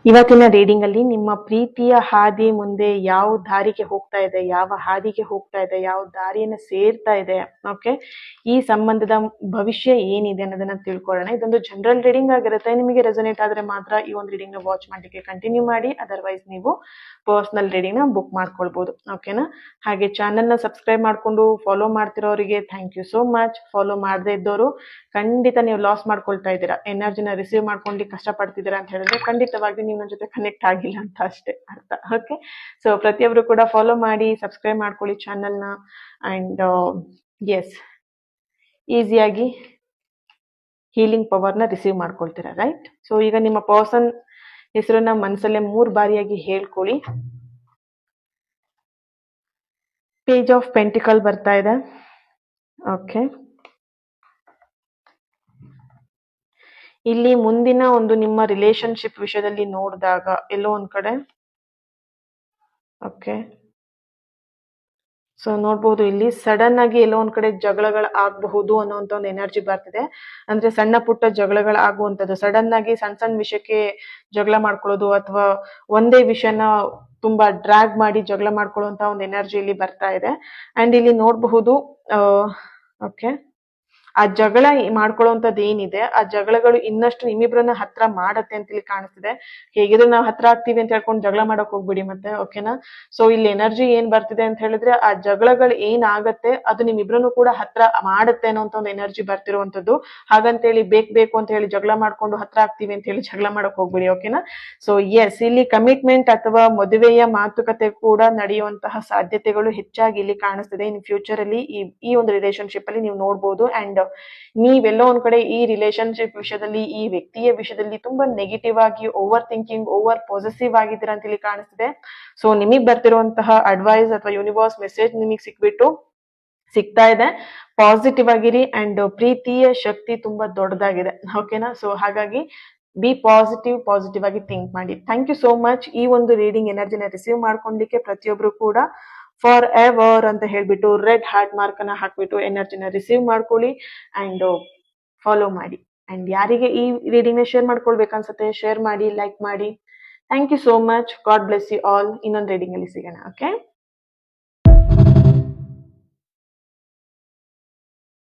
ಇವತ್ತಿನ ರೀಡಿಂಗ್ ಅಲ್ಲಿ ನಿಮ್ಮ ಪ್ರೀತಿಯ ಹಾದಿ ಮುಂದೆ ಯಾವ ದಾರಿಗೆ ಹೋಗ್ತಾ ಇದೆ, ಯಾವ ಹಾದಿಗೆ ಹೋಗ್ತಾ ಇದೆ, ಯಾವ ದಾರಿಯನ್ನು ಸೇರ್ತಾ ಇದೆ, ಓಕೆ, ಈ ಸಂಬಂಧದ ಭವಿಷ್ಯ ಏನಿದೆ ಅನ್ನೋದನ್ನ ತಿಳ್ಕೊಳ್ಳೋಣ. ಇದೊಂದು ಜನರಲ್ ರೀಡಿಂಗ್ ಆಗಿರುತ್ತೆ. ನಿಮಗೆ ರೆಸೊನೇಟ್ ಆದ್ರೆ ಮಾತ್ರ ಈ ಒಂದು ರೀಡಿಂಗ್ ನ ವಾಚ್ ಮಾಡ್ಲಿಕ್ಕೆ ಕಂಟಿನ್ಯೂ ಮಾಡಿ, ಅದರ್ವೈಸ್ ನೀವು ಪರ್ಸನಲ್ ರೀಡಿಂಗ್ ನ ಬುಕ್ ಮಾಡ್ಕೊಳ್ಬಹುದು. ಓಕೆನಾ? ಹಾಗೆ ಚಾನೆಲ್ ನ ಸಬ್ಸ್ಕ್ರೈಬ್ ಮಾಡ್ಕೊಂಡು ಫಾಲೋ ಮಾಡ್ತಿರೋರಿಗೆ thank you so much. Follow ಮಾಡದೇ ಇದ್ದವರು ಖಂಡಿತ ನೀವು ಲಾಸ್ ಮಾಡ್ಕೊಳ್ತಾ ಇದ್ದೀರಾ, ಎನರ್ಜಿನ ರಿಸೀವ್ ಮಾಡ್ಕೊಂಡು ಕಷ್ಟಪಡ್ತಿದ್ದೀರಾ ಅಂತ ಹೇಳಿದ್ರೆ ಖಂಡಿತವಾಗಿ ನೀವು ನನ್ನ ಜೊತೆ ಕನೆಕ್ಟ್ ಆಗಿಲ್ಲ ಅಂತ ಅಷ್ಟೇ ಅರ್ಥ. ಓಕೆ, ಸೊ ಪ್ರತಿಯೊಬ್ರು ಕೂಡ ಫಾಲೋ ಮಾಡಿ, ಸಬ್ಸ್ಕ್ರೈಬ್ ಮಾಡ್ಕೊಳ್ಳಿ ಚಾನೆಲ್ನ. ಅಂಡ್ ಎಸ್, ಈಸಿಯಾಗಿ ಹೀಲಿಂಗ್ ಪವರ್ನ ರಿಸೀವ್ ಮಾಡ್ಕೊಳ್ತೀರಾ, ರೈಟ್? ಸೊ ಈಗ ನಿಮ್ಮ ಪರ್ಸನ್ ಹೆಸರನ್ನ ಮನಸ್ಸಲ್ಲೇ 3 ಬಾರಿಯಾಗಿ ಹೇಳ್ಕೊಳ್ಳಿ. ಪೇಜ್ ಆಫ್ ಪೆಂಟಿಕಲ್ ಬರ್ತಾ ಇದೆ. ಓಕೆ, ಇಲ್ಲಿ ಮುಂದಿನ ಒಂದು ನಿಮ್ಮ ರಿಲೇಶನ್ಶಿಪ್ ವಿಷಯದಲ್ಲಿ ನೋಡಿದಾಗ ಎಲ್ಲೋ ಒಂದ್ ಕಡೆ, ಓಕೆ, ಸೊ ನೋಡ್ಬೋದು ಇಲ್ಲಿ ಸಡನ್ ಆಗಿ ಎಲ್ಲೋ ಒಂದ್ ಕಡೆ ಜಗಳಗಳು ಆಗಬಹುದು ಅನ್ನೋಂತ ಒಂದು ಎನರ್ಜಿ ಬರ್ತಿದೆ. ಅಂದ್ರೆ ಸಣ್ಣ ಪುಟ್ಟ ಜಗಳಗಳು ಆಗುವಂತದ್ದು, ಸಡನ್ ಆಗಿ ಸಣ್ಣ ಸಣ್ಣ ವಿಷಯಕ್ಕೆ ಜಗಳ ಮಾಡ್ಕೊಳ್ಳೋದು ಅಥವಾ ಒಂದೇ ವಿಷಯನ ತುಂಬಾ ಡ್ರ್ಯಾಗ್ ಮಾಡಿ ಜಗಳ ಮಾಡ್ಕೊಳ್ಳುವಂತ ಒಂದು ಎನರ್ಜಿ ಇಲ್ಲಿ ಬರ್ತಾ ಇದೆ. ಅಂಡ್ ಇಲ್ಲಿ ನೋಡಬಹುದು, ಓಕೆ, ಆ ಜಗಳ ಮಾಡ್ಕೊಳ್ಳುವಂತದ್ದು ಏನಿದೆ, ಆ ಜಗಳಗಳು ಇನ್ನಷ್ಟು ನಿಮ್ಮಿಬ್ರನ್ನ ಹತ್ರ ಮಾಡತ್ತೆ ಅಂತ ಇಲ್ಲಿ ಕಾಣಿಸ್ತಿದೆ. ಹೇಗಿದ್ರು ನಾವು ಹತ್ರ ಆಗ್ತೀವಿ ಅಂತ ಹೇಳ್ಕೊಂಡು ಜಗಳ ಮಾಡಕ್ ಹೋಗ್ಬಿಡಿ ಮತ್ತೆ, ಓಕೆನಾ? ಸೊ ಇಲ್ಲಿ ಎನರ್ಜಿ ಏನ್ ಬರ್ತಿದೆ ಅಂತ ಹೇಳಿದ್ರೆ, ಆ ಜಗಳಗಳು ಏನಾಗತ್ತೆ ಅದು ನಿಮ್ಮಿಬ್ರನ್ನು ಕೂಡ ಹತ್ರ ಮಾಡತ್ತೆ ಅನ್ನೋಂತ ಒಂದು ಎನರ್ಜಿ ಬರ್ತಿರುವಂತದ್ದು. ಹಾಗಂತೇಳಿ ಬೇಕು ಅಂತ ಹೇಳಿ ಜಗಳ ಮಾಡ್ಕೊಂಡು ಹತ್ರ ಆಗ್ತೀವಿ ಅಂತ ಹೇಳಿ ಜಗಳ ಮಾಡಕ್ ಹೋಗ್ಬಿಡಿ, ಓಕೆನಾ? ಸೊ ಎಸ್, ಇಲ್ಲಿ ಕಮಿಟ್ಮೆಂಟ್ ಅಥವಾ ಮದುವೆಯ ಮಾತುಕತೆ ಕೂಡ ನಡೆಯುವಂತಹ ಸಾಧ್ಯತೆಗಳು ಹೆಚ್ಚಾಗಿ ಇಲ್ಲಿ ಕಾಣಿಸ್ತಿದೆ. ಇನ್ ಫ್ಯೂಚರ್ ಅಲ್ಲಿ ಈ ಒಂದು ರಿಲೇಶನ್ಶಿಪ್ ಅಲ್ಲಿ ನೀವು ನೋಡ್ಬೋದು. ಅಂಡ್ ನೀವೆಲ್ಲೋ ಒಂದ್ ಕಡೆ ಈ ರಿಲೇಶನ್ಶಿಪ್ ವಿಷಯದಲ್ಲಿ, ಈ ವ್ಯಕ್ತಿಯ ವಿಷಯದಲ್ಲಿ ತುಂಬಾ ನೆಗೆಟಿವ್ ಆಗಿ ಓವರ್ ಥಿಂಕಿಂಗ್, ಓವರ್ ಪಾಸಿಟಿವ್ ಆಗಿದ್ದೀರಾ ಅಂತ ಇಲ್ಲಿ ಕಾಣಿಸ್ತಿದೆ. ಸೊ ನಿಮಗ್ ಬರ್ತಿರುವಂತಹ ಅಡ್ವೈಸ್ ಅಥವಾ ಯೂನಿವರ್ಸ್ ಮೆಸೇಜ್ ನಿಮಗ್ ಸಿಗ್ತಾ ಇದೆ, ಪಾಸಿಟಿವ್ ಆಗಿರಿ. ಅಂಡ್ ಪ್ರೀತಿಯ ಶಕ್ತಿ ತುಂಬಾ ದೊಡ್ಡದಾಗಿದೆ, ಓಕೆನಾ? ಸೊ ಹಾಗಾಗಿ ಬಿ ಪಾಸಿಟಿವ್ ಆಗಿ ಥಿಂಕ್ ಮಾಡಿ. Thank you so much. ಈ ಒಂದು ರೀಡಿಂಗ್ ಎನರ್ಜಿನ ರಿಸೀವ್ ಮಾಡ್ಕೊಂಡ್ಲಿಕ್ಕೆ ಪ್ರತಿಯೊಬ್ರು ಕೂಡ ಫಾರ್ ಎವರ್ ಅಂತ ಹೇಳ್ಬಿಟ್ಟು ರೆಡ್ ಹಾರ್ಟ್ ಮಾರ್ಕ್ ಅನ್ನ ಹಾಕ್ಬಿಟ್ಟು ಎನರ್ಜಿನ ರಿಸೀವ್ ಮಾಡ್ಕೊಳ್ಳಿ ಅಂಡ್ ಫಾಲೋ ಮಾಡಿ. ಅಂಡ್ ಯಾರಿಗೆ ಈ ರೀಡಿಂಗ್ ನ ಶೇರ್ ಮಾಡ್ಕೊಳ್ಬೇಕನ್ಸುತ್ತೆ ಶೇರ್ ಮಾಡಿ, ಲೈಕ್ ಮಾಡಿ. Thank you so much. God bless you all. ಇನ್ನೊಂದು ರೀಡಿಂಗ್ ಅಲ್ಲಿ ಸಿಗೋಣ. ಓಕೆ.